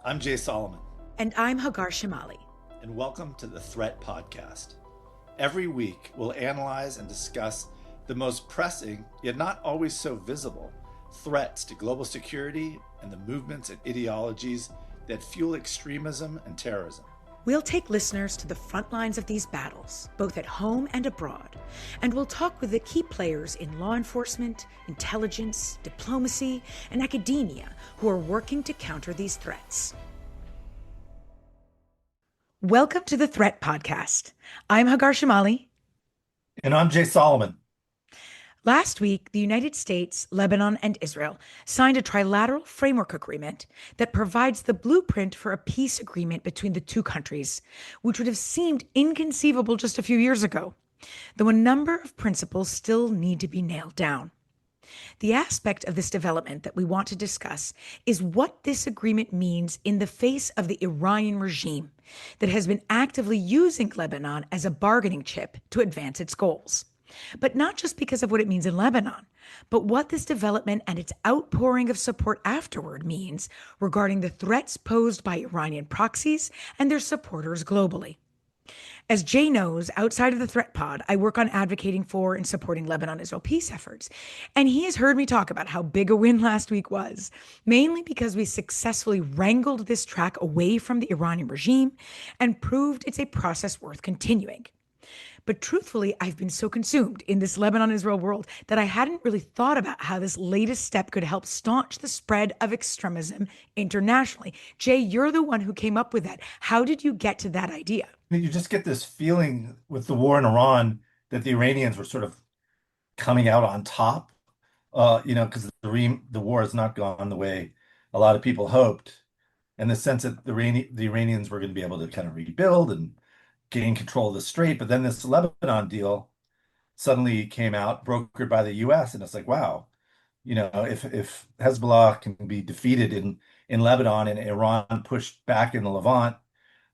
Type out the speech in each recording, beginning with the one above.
I'm Jay Solomon, And I'm Hagar Chemali. and welcome to the Threat Podcast. Every week, we'll analyze and discuss the most pressing, yet not always so visible, threats to global security and the movements and ideologies that fuel extremism and terrorism. We'll take listeners to the front lines of these battles, both at home and abroad, and we'll talk with the key players in law enforcement, intelligence, diplomacy, and academia who are working to counter these threats. Welcome to the Threat Podcast. I'm Hagar Chemali. And I'm Jay Solomon. Last week, the United States, Lebanon, and Israel signed a trilateral framework agreement that provides the blueprint for a peace agreement between the two countries, which would have seemed inconceivable just a few years ago, though a number of principles still need to be nailed down. The aspect of this development that we want to discuss is what this agreement means in the face of the Iranian regime that has been actively using Lebanon as a bargaining chip to advance its goals. But not just because of what it means in Lebanon, but what this development and its outpouring of support afterward means regarding the threats posed by Iranian proxies and their supporters globally. As Jay knows, outside of the Threat Pod, I work on advocating for and supporting Lebanon-Israel peace efforts. And he has heard me talk about how big a win last week was, mainly because we successfully wrangled this track away from the Iranian regime and proved it's a process worth continuing. But truthfully, I've been so consumed in this Lebanon-Israel world that I hadn't really thought about how this latest step could help staunch the spread of extremism internationally. Jay, you're the one who came up with that. How did you get to that idea? You just get this feeling with the war in Iran that the Iranians were sort of coming out on top, because the war has not gone the way a lot of people hoped, and the sense that the Iranians were going to be able to kind of rebuild and gain control of the strait. But then this Lebanon deal suddenly came out, brokered by the U.S., and it's like, wow, if Hezbollah can be defeated in Lebanon and Iran pushed back in the Levant,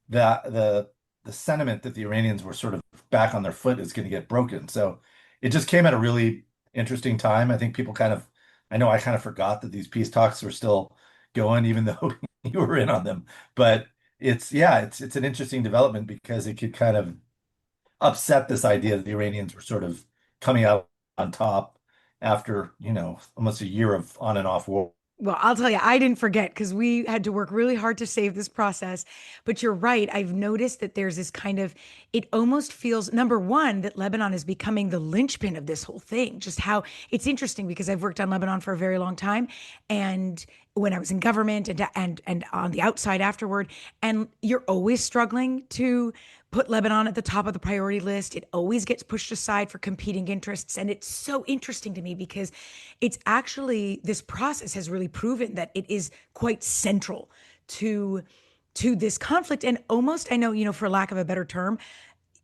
that the sentiment that the Iranians were sort of back on their foot is going to get broken. So it just came at a really interesting time. I think I know I kind of forgot that these peace talks were still going, even though you were in on them. But it's an interesting development because it could kind of upset this idea that the Iranians were sort of coming out on top after, almost a year of on and off war. Well, I'll tell you, I didn't forget because we had to work really hard to save this process. But you're right. I've noticed that there's this kind of, it almost feels, number one, that Lebanon is becoming the linchpin of this whole thing. Just how it's interesting because I've worked on Lebanon for a very long time. And when I was in government and on the outside afterward, and you're always struggling to put Lebanon at the top of the priority list. It always gets pushed aside for competing interests. And it's so interesting to me because it's actually, this process has really proven that it is quite central to this conflict. And almost, I know, for lack of a better term,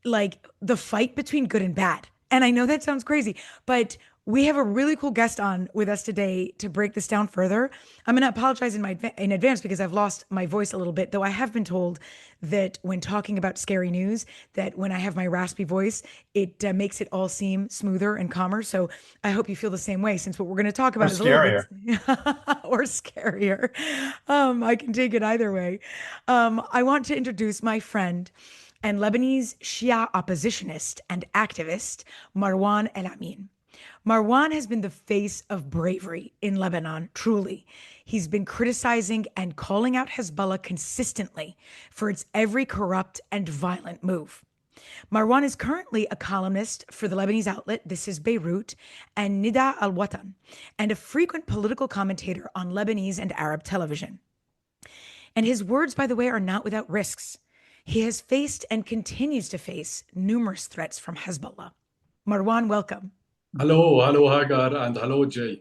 like the fight between good and bad. And I know that sounds crazy, but we have a really cool guest on with us today to break this down further. I'm going to apologize in advance because I've lost my voice a little bit, though I have been told that when talking about scary news, that when I have my raspy voice, it makes it all seem smoother and calmer. So I hope you feel the same way, since what we're going to talk about is Scarier. a little bit or scarier. I can take it either way. I want to introduce my friend and Lebanese Shia oppositionist and activist, Marwan El Amine. Marwan has been the face of bravery in Lebanon, truly. He's been criticizing and calling out Hezbollah consistently for its every corrupt and violent move. Marwan is currently a columnist for the Lebanese outlet This is Beirut and Nida al Watan, and a frequent political commentator on Lebanese and Arab television. And his words, by the way, are not without risks. He has faced and continues to face numerous threats from Hezbollah. Marwan, welcome. Hello, Hagar, and hello, Jay.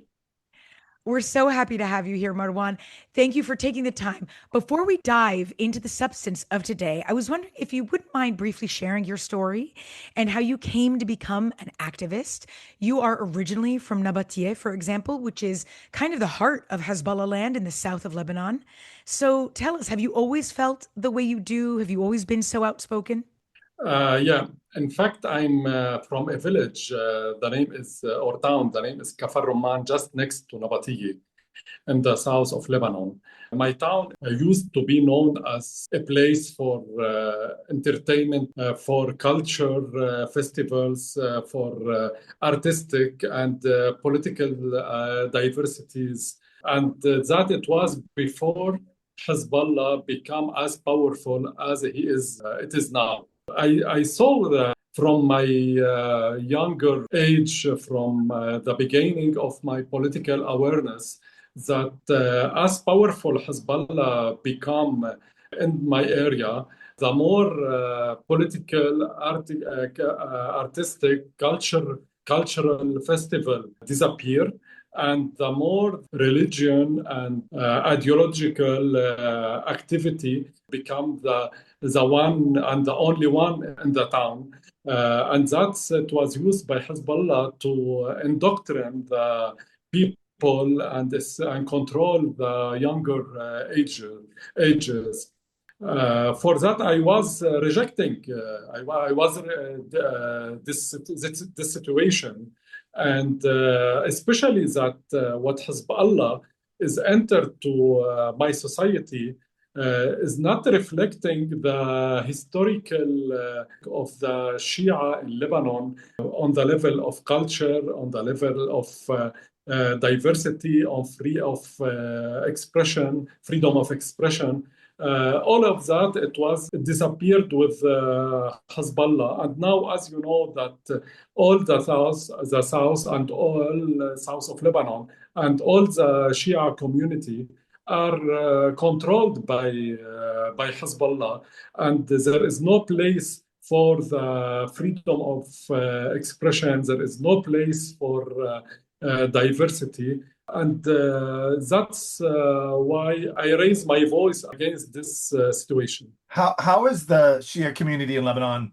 We're so happy to have you here, Marwan. Thank you for taking the time. Before we dive into the substance of today, I was wondering if you wouldn't mind briefly sharing your story and how you came to become an activist. You are originally from Nabateeh, for example, which is kind of the heart of Hezbollah land in the south of Lebanon. So tell us, have you always felt the way you do? Have you always been so outspoken? Yeah, in fact, I'm from a village. The name is, or town, the name is Kafar Rumman, just next to Nabateeh. in the south of Lebanon. My town used to be known as a place for entertainment, for culture festivals, for artistic and political diversities. And that it was before Hezbollah become as powerful as it is now. I saw that from my younger age, from the beginning of my political awareness, that as powerful Hezbollah become in my area, the more artistic, cultural festival disappear, and the more religion and ideological activity become the one and the only one in the town. And it was used by Hezbollah to indoctrinate the people and control the younger ages. For that, I was rejecting. I was this situation, and especially that what Hezbollah is entered to my society is not reflecting the historical of the Shia in Lebanon on the level of culture, on the level of diversity, expression, freedom of expression. All of that, it disappeared with Hezbollah. And now, as you know, that all the south and all south of Lebanon and all the Shia community are controlled by Hezbollah, and there is no place for the freedom of expression. There is no place for diversity. And that's why I raise my voice against this situation. How is the Shia community in Lebanon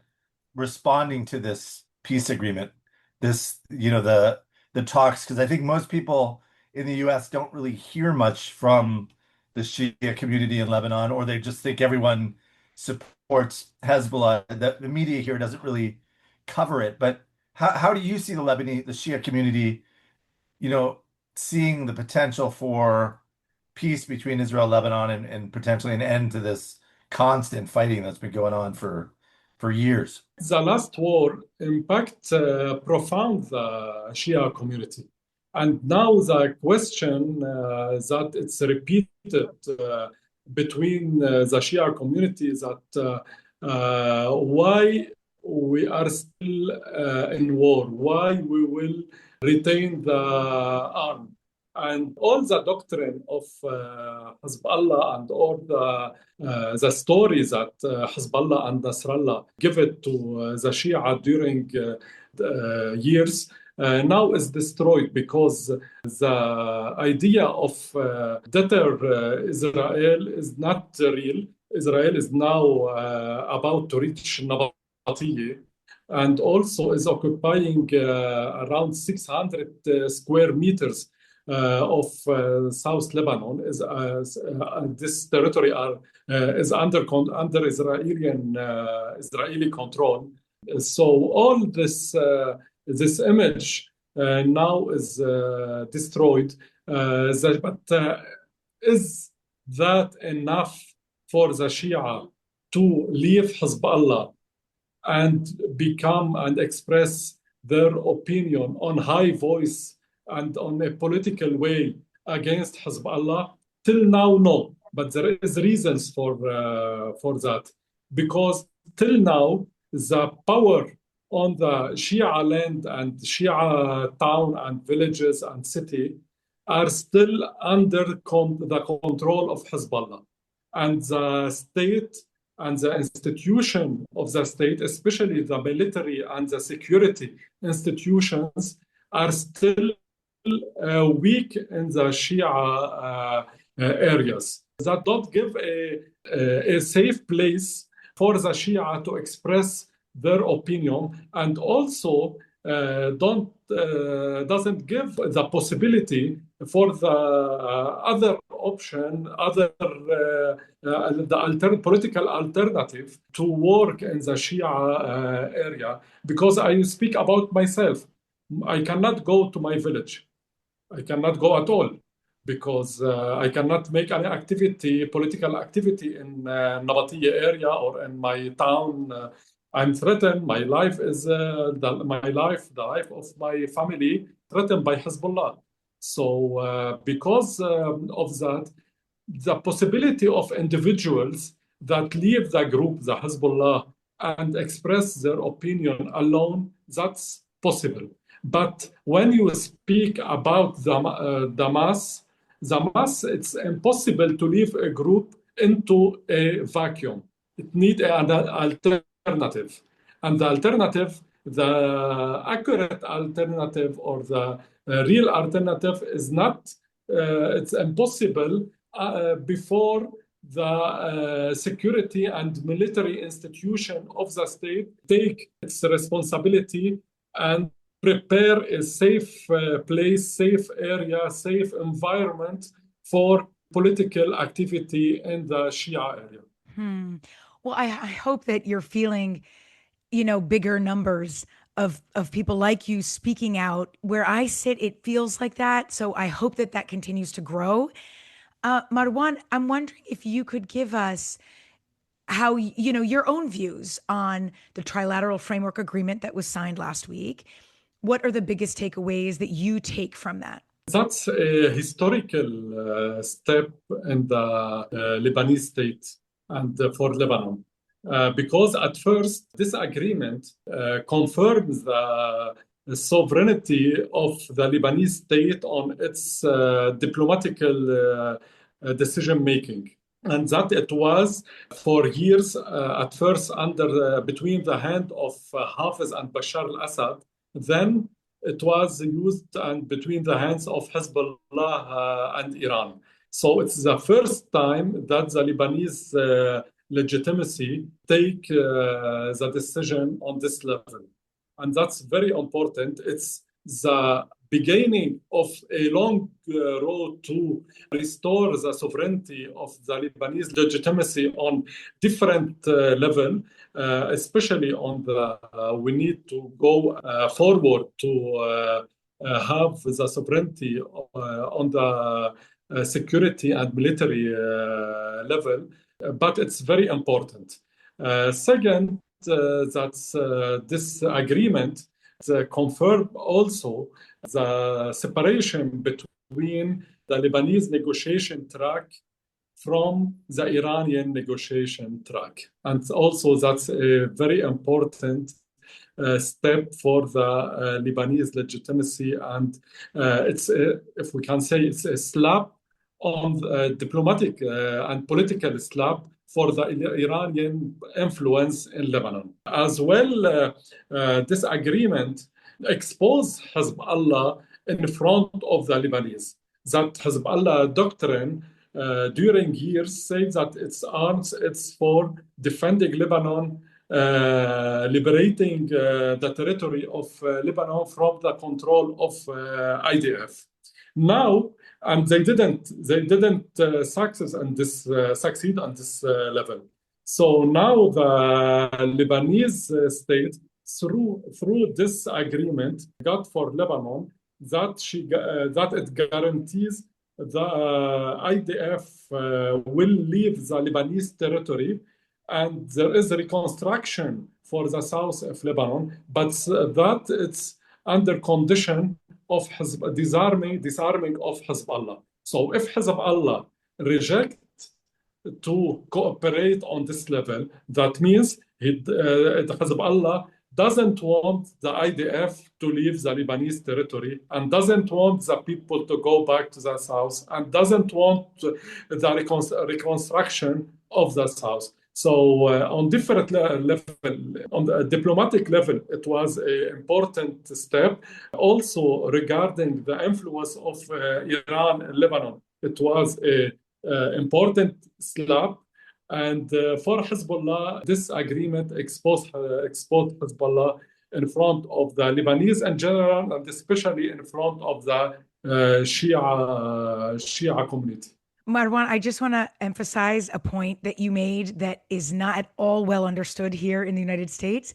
responding to this peace agreement? The talks, because I think most people in the US don't really hear much from the Shia community in Lebanon, or they just think everyone supports Hezbollah. The media here doesn't really cover it. But how do you see the Shia community, seeing the potential for peace between Israel and Lebanon and potentially an end to this constant fighting that's been going on for years? The last war impact profound the Shia community. And now the question that it's repeated between the Shia community that why we are still in war, why we will retain the arm. And all the doctrine of Hezbollah and all the stories that Hezbollah and Nasrallah give it to the Shia during years now is destroyed, because the idea of deter Israel is not real. Israel is now about to reach Nabatiyeh, and also is occupying around 600 square meters of South Lebanon. This territory is under Israeli control. So all this image now is destroyed. But is that enough for the Shia to leave Hezbollah and become and express their opinion on high voice and on a political way against Hezbollah? Till now, no. But there is reasons for that, because till now the power on the Shia land and Shia town and villages and city are still under the control of Hezbollah, and the state and the institution of the state, especially the military and the security institutions, are still weak in the Shia areas. That don't give a safe place for the Shia to express their opinion, and also doesn't give the possibility for the other option, the political alternative to work in the Shia area. Because I speak about myself, I cannot go to my village. I cannot go at all, because I cannot make any activity, political activity in Nabatiya area or in my town. I'm threatened. My life is the life of my family threatened by Hezbollah. So because of that, the possibility of individuals that leave the group, the Hezbollah, and express their opinion alone, that's possible. But when you speak about the mass, it's impossible to leave a group into a vacuum. It needs an alternative. And the alternative, the accurate alternative or the real alternative is not, it's impossible before the security and military institution of the state take its responsibility and prepare a safe place, safe area, safe environment for political activity in the Shia area. Well, I hope that you're feeling, bigger numbers of people like you speaking out. Where I sit, it feels like that. So I hope that that continues to grow. Marwan, I'm wondering if you could give us how, your own views on the trilateral framework agreement that was signed last week. What are the biggest takeaways that you take from that? That's a historical step in the Lebanese state and for Lebanon. Because at first, this agreement confirms the sovereignty of the Lebanese state on its diplomatical decision making. And that it was for years at first under between the hand of Hafez and Bashar al-Assad. Then it was used and between the hands of Hezbollah and Iran. So it's the first time that the Lebanese legitimacy take the decision on this level. And that's very important. It's the beginning of a long road to restore the sovereignty of the Lebanese legitimacy on different level, especially on the, we need to go forward to have the sovereignty on the security and military level, but it's very important. Second, that this agreement confirmed also the separation between the Lebanese negotiation track from the Iranian negotiation track. And also that's a very important step for the Lebanese legitimacy. And it's, if we can say, it's a slap on the diplomatic and political slap for the Iranian influence in Lebanon. As well, this agreement exposed Hezbollah in front of the Lebanese. That Hezbollah doctrine during years said that its arms, it's for defending Lebanon, liberating the territory of Lebanon from the control of IDF. Now, and they didn't succeed on this level. So now the Lebanese state, through this agreement, got for Lebanon that it guarantees the IDF will leave the Lebanese territory, and there is a reconstruction for the south of Lebanon, but that it's under condition of disarming of Hezbollah. So if Hezbollah reject to cooperate on this level, that means Hezbollah doesn't want the IDF to leave the Lebanese territory and doesn't want the people to go back to the south and doesn't want the reconstruction of the south. So on different level, on the diplomatic level, it was an important step. Also regarding the influence of Iran in Lebanon, it was an important slap. And for Hezbollah, this agreement exposed Hezbollah in front of the Lebanese in general, and especially in front of the Shia community. Marwan, I just want to emphasize a point that you made that is not at all well understood here in the United States,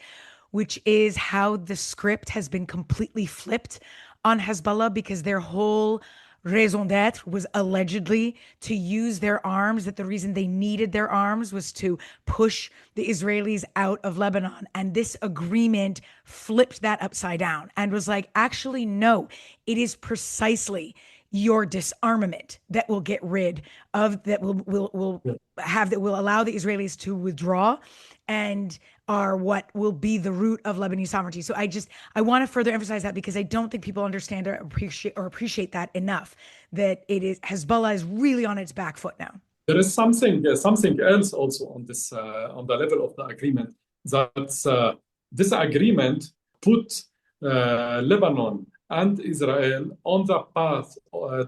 which is how the script has been completely flipped on Hezbollah, because their whole raison d'etre was allegedly to use their arms, that the reason they needed their arms was to push the Israelis out of Lebanon. And this agreement flipped that upside down and was like, actually, no, it is precisely your disarmament that will get rid of, that will allow the Israelis to withdraw and are what will be the root of Lebanese sovereignty. So I want to further emphasize that, because I don't think people understand or appreciate that enough, that Hezbollah is really on its back foot now. There is something else also on this on the level of the agreement, that this agreement put Lebanon and Israel on the path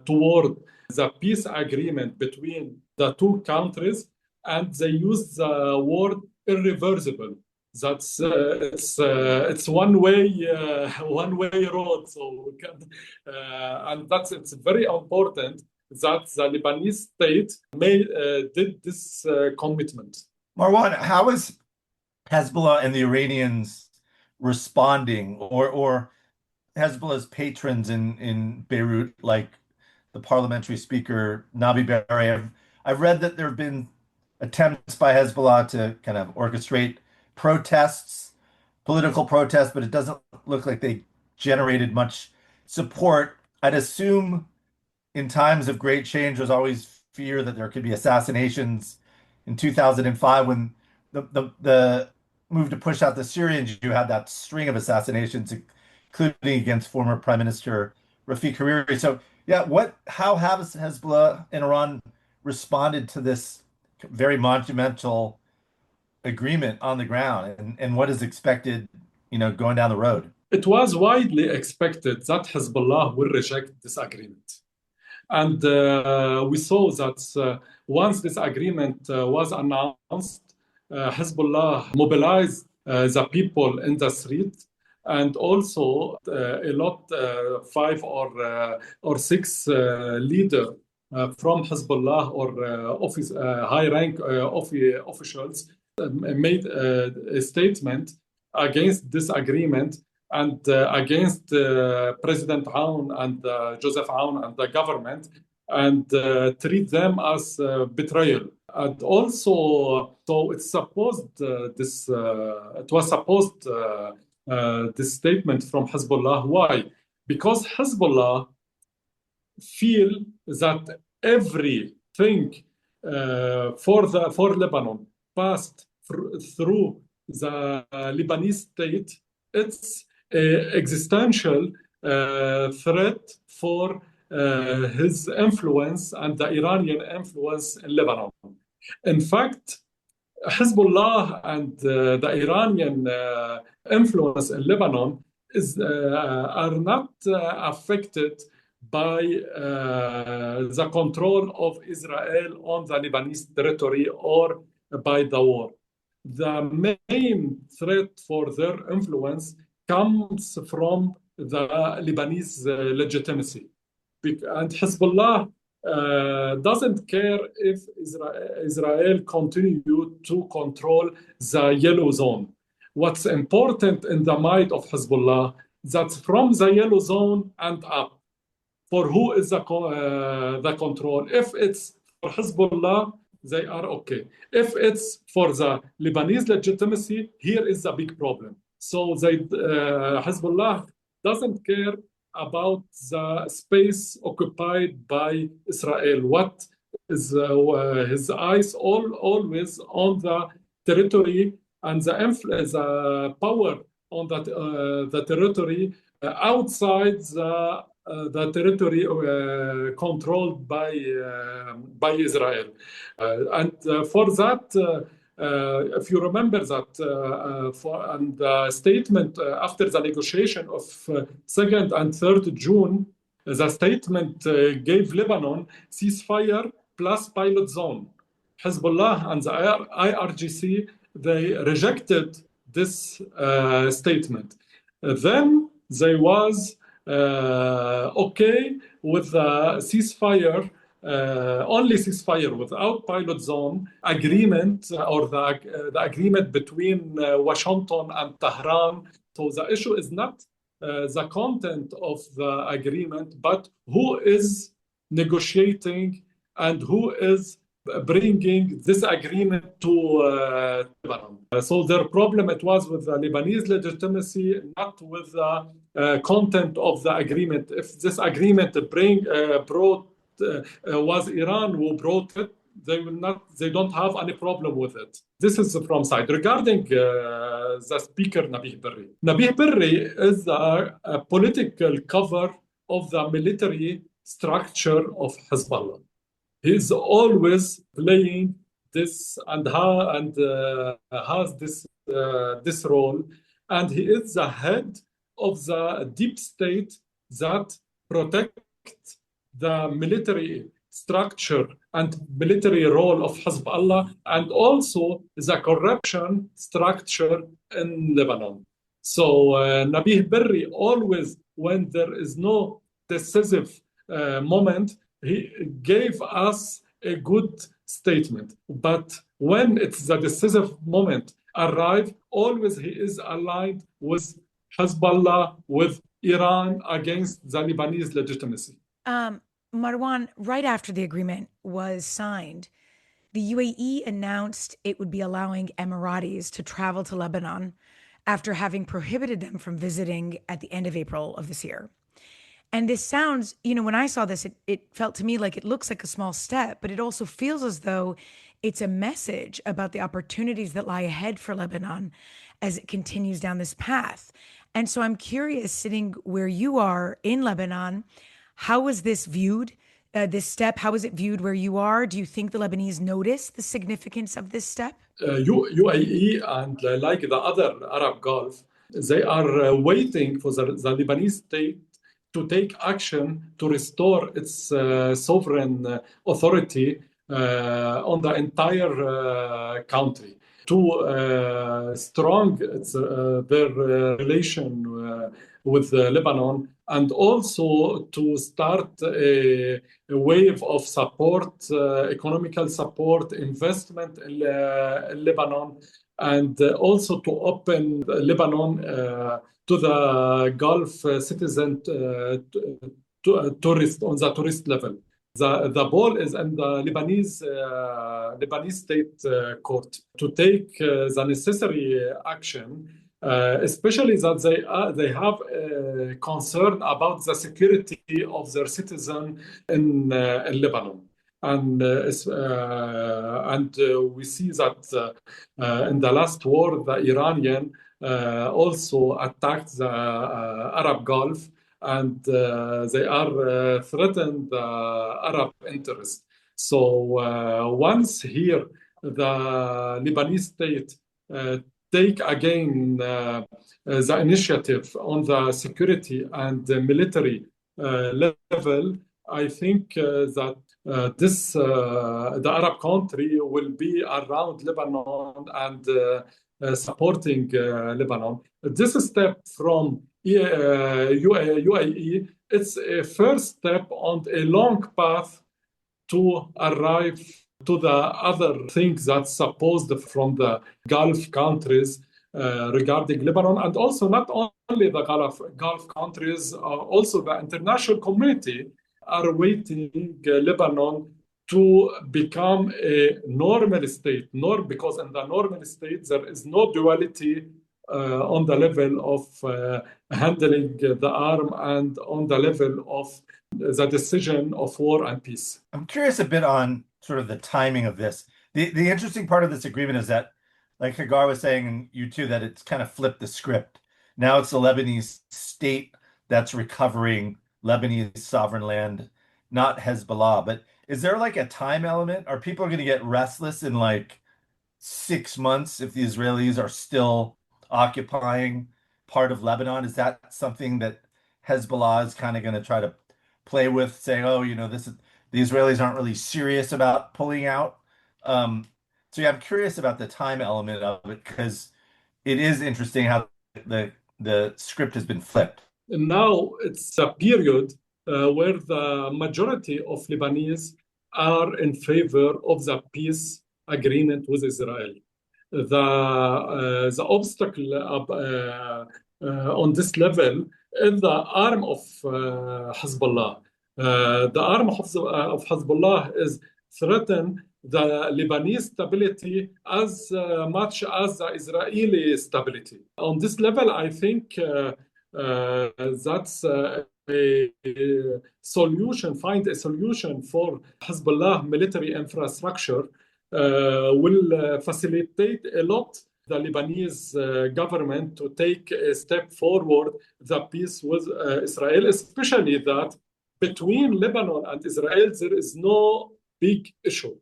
toward the peace agreement between the two countries, and they use the word irreversible. That's it's one way road. So and it's very important that the Lebanese state did this commitment. Marwan, how is Hezbollah and the Iranians responding, or Hezbollah's patrons in Beirut, like the parliamentary speaker Nabi Berri? I've read that there have been attempts by Hezbollah to kind of orchestrate protests, political protests, but it doesn't look like they generated much support. I'd assume in times of great change, there's always fear that there could be assassinations. In 2005, when the move to push out the Syrians, you had that string of assassinations, including against former Prime Minister Rafiq Hariri. So, yeah, how have Hezbollah and Iran responded to this very monumental agreement on the ground, and what is expected, going down the road? It was widely expected that Hezbollah will reject this agreement. And we saw that once this agreement was announced, Hezbollah mobilized the people in the street, and also a lot, 5 or 6 leaders from Hezbollah or high-rank officials made a statement against this agreement and against President Aoun and Joseph Aoun and the government, and treat them as betrayal. And also, so it's supposed this statement from Hezbollah. Why? Because Hezbollah feel that everything for Lebanon passed through the Lebanese state. It's an existential threat for his influence and the Iranian influence in Lebanon. In fact, Hezbollah and the Iranian influence in Lebanon are not affected by the control of Israel on the Lebanese territory or by the war. The main threat for their influence comes from the Lebanese legitimacy. And Hezbollah doesn't care if Israel continue to control the yellow zone. What's important in the mind of Hezbollah, that's from the yellow zone and up. For who is the control? If it's for Hezbollah, they are okay. If it's for the Lebanese legitimacy, here is the big problem. So Hezbollah doesn't care about the space occupied by Israel. What is his eyes always on the territory and the power on the territory outside the territory controlled by Israel. And for that, if you remember that and the statement after the negotiation of 2nd and 3rd June, the statement gave Lebanon ceasefire plus pilot zone. Hezbollah and the IRGC, they rejected this statement. Then they was okay with the ceasefire, only ceasefire without pilot zone agreement, or the agreement between Washington and Tehran. So the issue is not the content of the agreement, but who is negotiating and who is bringing this agreement to Lebanon. So their problem, it was with the Lebanese legitimacy, not with the content of the agreement. If this agreement brought was Iran who brought it, they don't have any problem with it. This is from side. Regarding the speaker, Nabih Berri. Nabih Berri is a political cover of the military structure of Hezbollah. He's always playing this and has this role, and he is the head of the deep state that protects the military structure and military role of Hezbollah, and also the corruption structure in Lebanon. So Nabih Berri always, when there is no decisive moment, he gave us a good statement. But when it's the decisive moment arrive, always he is aligned with Hezbollah, with Iran against the Lebanese legitimacy. Marwan, right after the agreement was signed, the UAE announced it would be allowing Emiratis to travel to Lebanon after having prohibited them from visiting at the end of April of this year. And this sounds, when I saw this, it felt to me like it looks like a small step, but it also feels as though it's a message about the opportunities that lie ahead for Lebanon as it continues down this path. And so I'm curious, sitting where you are in Lebanon, how was this viewed, this step? How is it viewed where you are? Do you think the Lebanese notice the significance of this step? UAE and like the other Arab Gulf, they are waiting for the Lebanese state to take action to restore its sovereign authority on the entire country, to strong their relation with Lebanon, and also to start a wave of support, economical support, investment in Lebanon, and also to open Lebanon to the Gulf citizen tourist on the tourist level. The ball is in the Lebanese state court to take the necessary action, especially that they have concern about the security of their citizen in Lebanon. And we see that in the last war, the Iranian also attacked the Arab Gulf, and they are threatened the Arab interest. So once here, the Lebanese state take again the initiative on the security and the military level, I think that the Arab country will be around Lebanon and supporting Lebanon. This step from UAE, it's a first step on a long path to arrive to the other things that's supposed from the Gulf countries regarding Lebanon, and also not only the Gulf countries, also the international community are waiting Lebanon to become a normal state, because in the normal state there is no duality on the level of handling the arm and on the level of the decision of war and peace. I'm curious a bit on sort of the timing of this. The interesting part of this agreement is that, like Hagar was saying, and you too, that it's kind of flipped the script. Now it's the Lebanese state that's recovering Lebanese sovereign land, not Hezbollah. But is there like a time element? Are people going to get restless in like 6 months if the Israelis are still occupying part of Lebanon? Is that something that Hezbollah is kind of going to try to play with, saying, oh, this is, the Israelis aren't really serious about pulling out? So yeah, I'm curious about the time element of it, because it is interesting how the script has been flipped. And now it's a period where the majority of Lebanese are in favor of the peace agreement with Israel. The obstacle on this level is the arm of Hezbollah. The arm of Hezbollah is threaten the Lebanese stability as much as the Israeli stability. On this level, I think that's a solution, find a solution for Hezbollah military infrastructure will facilitate a lot the Lebanese government to take a step forward the peace with Israel, especially that between Lebanon and Israel there is no big issue.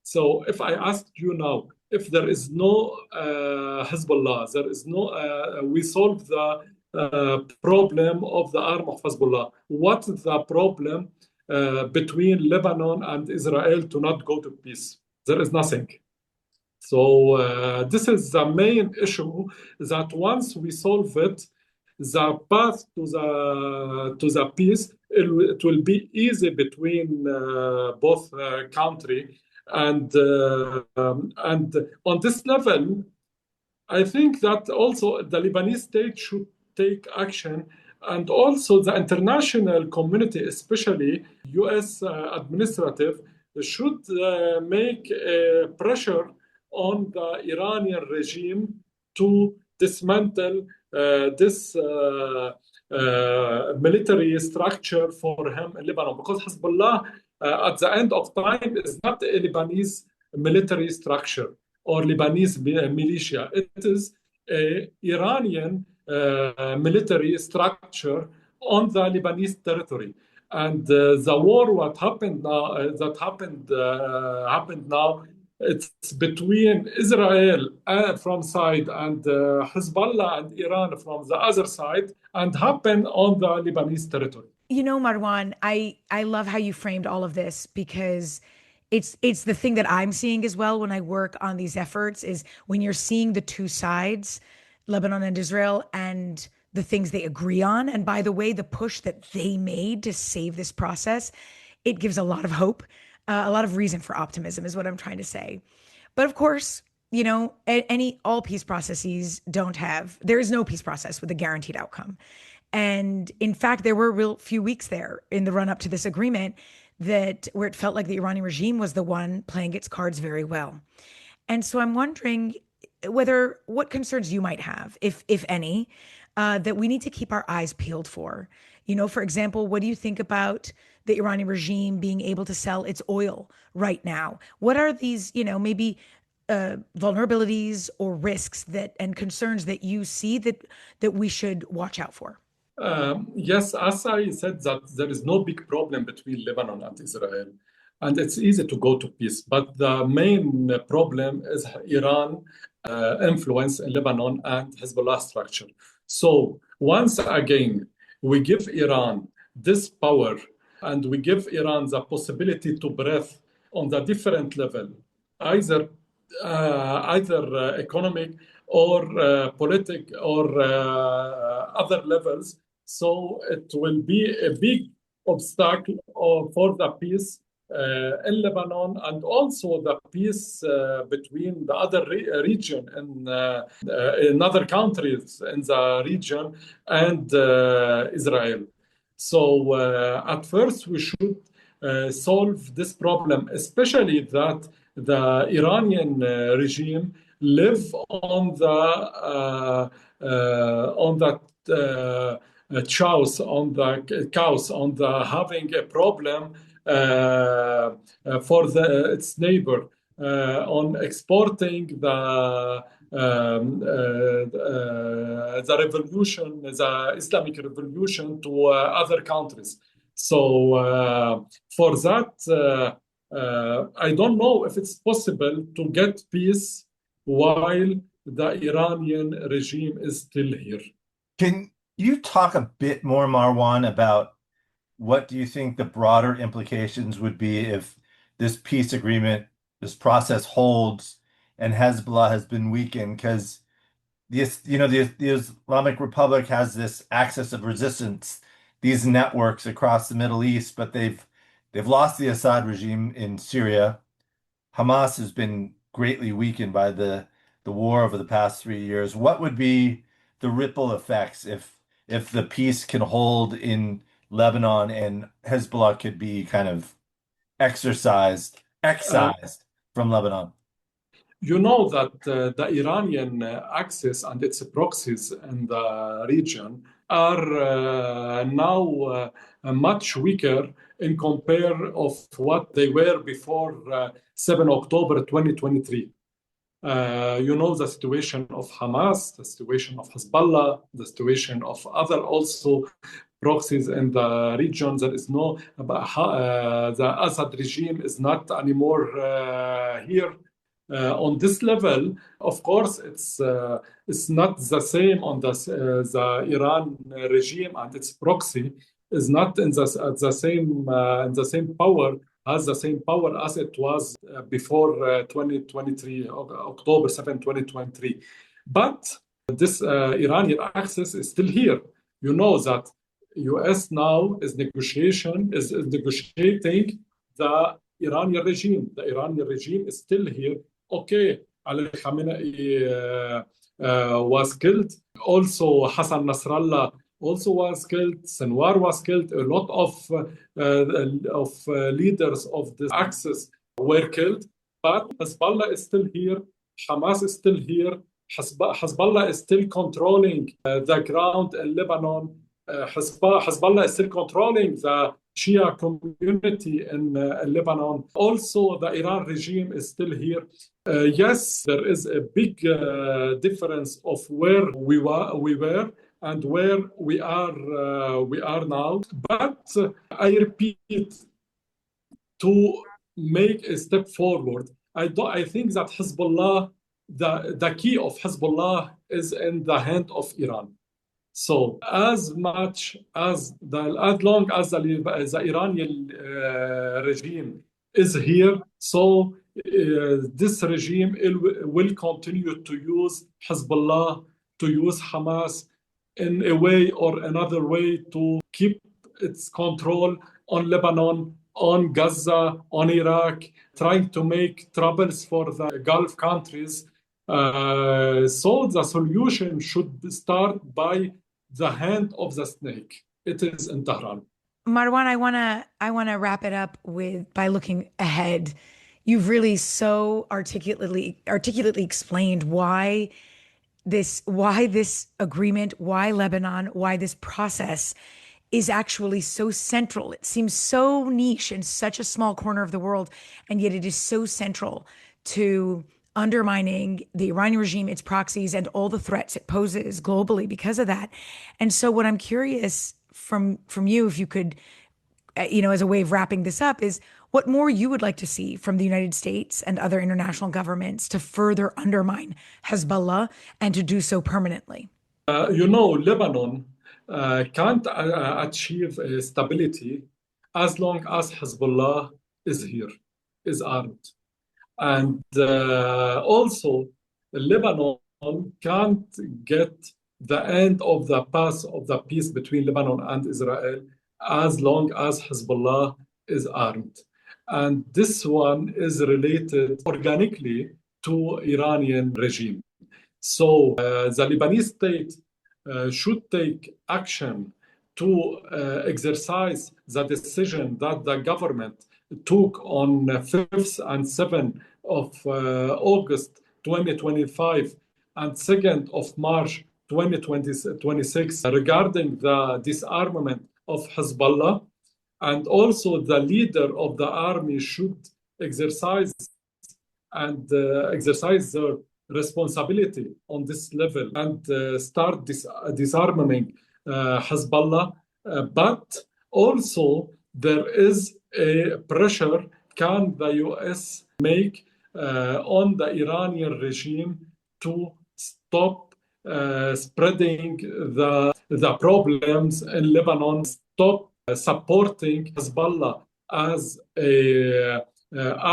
So if I asked you now, if there is no Hezbollah, there is no, we solve the problem of the arm of Hezbollah. What is the problem between Lebanon and Israel to not go to peace? There is nothing. So this is the main issue that once we solve it, the path to the peace it will be easy between both country and on this level, I think that also the Lebanese state should take action and also the international community, especially U.S. Administrative, should make pressure on the Iranian regime to dismantle this military structure for him in Lebanon. Because Hezbollah, at the end of time, is not a Lebanese military structure or Lebanese militia. It is a Iranian military structure on the Lebanese territory. And the war, what happened now, happened now, it's between Israel from side and Hezbollah and Iran from the other side, and happened on the Lebanese territory. You know, Marwan, I love how you framed all of this because it's the thing that I'm seeing as well when I work on these efforts is when you're seeing the two sides, Lebanon and Israel, and the things they agree on. And by the way, the push that they made to save this process, it gives a lot of hope, a lot of reason for optimism is what I'm trying to say. But of course, you know, all peace processes don't have, there is no peace process with a guaranteed outcome. And in fact, there were a real few weeks there in the run up to this agreement that where it felt like the Iranian regime was the one playing its cards very well. And so I'm wondering whether what concerns you might have, if any, that we need to keep our eyes peeled for. You know, for example, what do you think about the Iranian regime being able to sell its oil right now? What are these, you know, maybe vulnerabilities or risks that and concerns that you see that we should watch out for? Yes, as I said, that there is no big problem between Lebanon and Israel, and it's easy to go to peace. But the main problem is Iran influence in Lebanon and Hezbollah structure. So once again, we give Iran this power, and we give Iran the possibility to breathe on the different level, either economic or political or other levels. So it will be a big obstacle for the peace in Lebanon and also the peace between the other region and in other countries in the region and Israel. So at first we should solve this problem, especially that the Iranian regime live on that chaos, on the having a problem for its neighbor, on exporting the revolution, the Islamic revolution to other countries. So for that, I don't know if it's possible to get peace while the Iranian regime is still here. Can you talk a bit more, Marwan, about what do you think the broader implications would be if this peace agreement, this process holds and Hezbollah has been weakened? Because the Islamic Republic has this axis of resistance, these networks across the Middle East, but they've lost the Assad regime in Syria. Hamas has been greatly weakened by the war over the past 3 years. What would be the ripple effects if the peace can hold in Lebanon and Hezbollah could be kind of Uh, excised from Lebanon. You know that the Iranian axis and its proxies in the region are now much weaker in compare of what they were before 7 October 2023. You know the situation of Hamas, the situation of Hezbollah, the situation of other also proxies in the region. There is no, the Assad regime is not anymore here. On this level, of course, it's not the same on the Iran regime and its proxy is not in the same power has the same power as it was before 2023, October 7, 2023. But this Iranian axis is still here. You know that US now is negotiating the Iranian regime. The Iranian regime is still here. Okay, Ali Khamenei was killed. Also, Hassan Nasrallah also was killed. Sinwar was killed. A lot of leaders of this axis were killed. But Hezbollah is still here. Hamas is still here. Hezbollah is still controlling the ground in Lebanon. Hezbollah is still controlling the Shia community in Lebanon. Also, the Iran regime is still here. Yes, there is a big difference of where we were and where we are now. But I repeat, to make a step forward, I think that Hezbollah, the key of Hezbollah is in the hand of Iran. So as long as the Iranian regime is here, so this regime will continue to use Hezbollah, to use Hamas in a way or another way to keep its control on Lebanon, on Gaza, on Iraq, trying to make troubles for the Gulf countries. So the solution should start by the hand of the snake. It is in Tehran. Marwan, I wanna wrap it up by looking ahead. You've really so articulately explained why this agreement, why Lebanon, why this process is actually so central. It seems so niche in such a small corner of the world, and yet it is so central to undermining the Iranian regime, its proxies, and all the threats it poses globally because of that. And so what I'm curious from you, if you could, as a way of wrapping this up, is what more you would like to see from the United States and other international governments to further undermine Hezbollah and to do so permanently. Lebanon can't achieve stability as long as Hezbollah is here, is armed. And also, Lebanon can't get the end of the path of the peace between Lebanon and Israel as long as Hezbollah is armed. And this one is related organically to Iranian regime. So the Lebanese state should take action to exercise the decision that the government took on 5th and 7th of August 2025 and 2nd of March 2026 regarding the disarmament of Hezbollah. And also the leader of the army should exercise their responsibility on this level and start disarming Hezbollah. But also there is a pressure can the US make on the Iranian regime to stop spreading the problems in Lebanon, stop supporting Hezbollah as a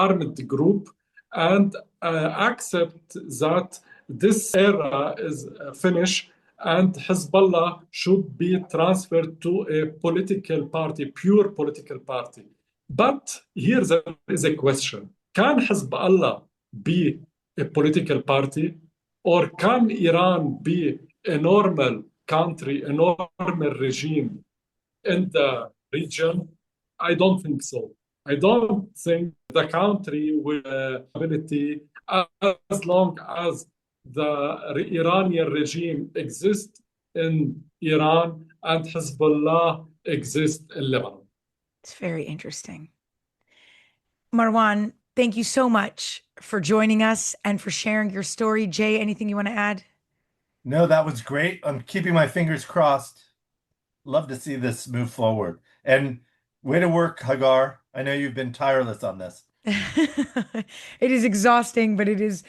armed group, and accept that this era is finished and Hezbollah should be transferred to a political party, pure political party. But here there is a question. Can Hezbollah be a political party, or can Iran be a normal country, a normal regime in the region? I don't think so. I don't think the country will ability as long as the Iranian regime exists in Iran and Hezbollah exists in Lebanon. It's very interesting. Marwan, thank you so much for joining us and for sharing your story. Jay, anything you want to add? No, that was great. I'm keeping my fingers crossed. Love to see this move forward. And way to work, Hagar. I know you've been tireless on this. It is exhausting, but it is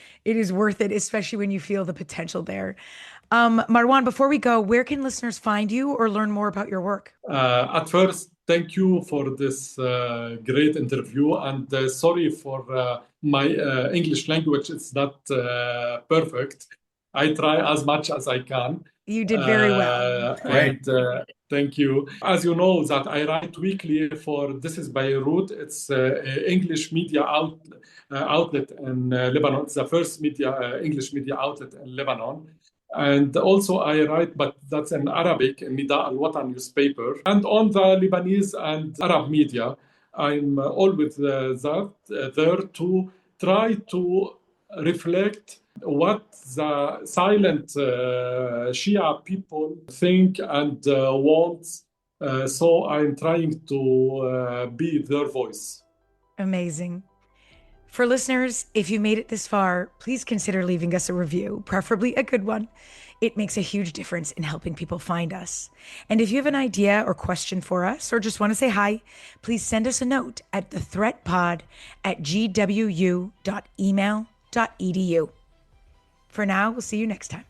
worth it, especially when you feel the potential there. Marwan, before we go, where can listeners find you or learn more about your work? At first, thank you for this great interview, and sorry for my English language. It's not perfect. I try as much as I can. You did very well. Great. And thank you. As you know, that I write weekly for This is Beirut. It's English media outlet in Lebanon. It's the first English media outlet in Lebanon. And also I write, but that's in Arabic, in Nida Al Watan newspaper. And on the Lebanese and Arab media, I'm always there to try to reflect what the silent Shia people think and want. So I'm trying to be their voice. Amazing. For listeners, if you made it this far, please consider leaving us a review, preferably a good one. It makes a huge difference in helping people find us. And if you have an idea or question for us, or just want to say hi, please send us a note at thethreatpod@gwu.email.edu. For now, we'll see you next time.